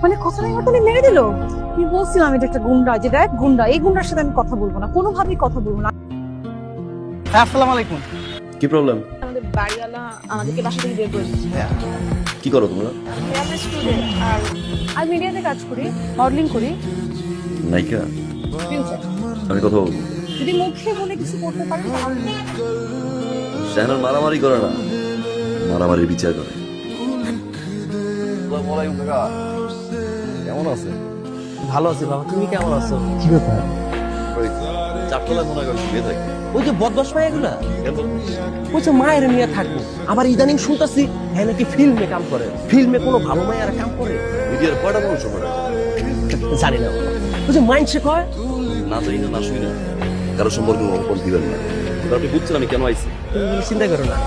মানে কথা নাই মতনই মেরে দিল। আমি বলছিলাম এটা একটা গুন্ডা, যে দেখ গুন্ডা, এই গুন্ডার সাথে আমি কথা বলবো না, কোনোভাবেই কথা বলবো না। হ্যাঁ, আসসালামু আলাইকুম। কি প্রবলেম? আমাদের বাড়িওয়ালা আমাদেরকে বাসা থেকে বের করে দিচ্ছে। কি করো তোমরা? আমি স্টুডেন্ট আর মিডিয়াতে কাজ করি, মডেলিং করি। নায়িকা? ফিউচার আমি কথা বলবো। যদি মুখে বলে কিছু করতে পারি তাহলে। শাহানার মারামারি করে না, মারামারির বিচার করে। কেমন আছে? ভালো আছি বাবা, তুমি কেমন আছো? কি ব্যাপার? চারতলায় মনে করেন শুয়ে থাকে। ওই যে বদমাস মায়াগুলা, কেন? ওই যে মায়ের নিয়ে থাকবো। আবার ইদানিং শুনতেছি হ্যাঁ নাকি ফিল্মে কাম করে। ফিল্মে কোনো ভালো মায়েরা কাম করে? মিডিয়ার কয়টা মানুষ ওখানে? জানি না বাবা। ওই যে মাইন্ড সে কয় না জানি না, না শুনি না, কারো সম্পর্কে ওপর দিবেন না। কারণ আপনি বুঝছেন আমি কেন আইছি? তুমি চিন্তা করো না,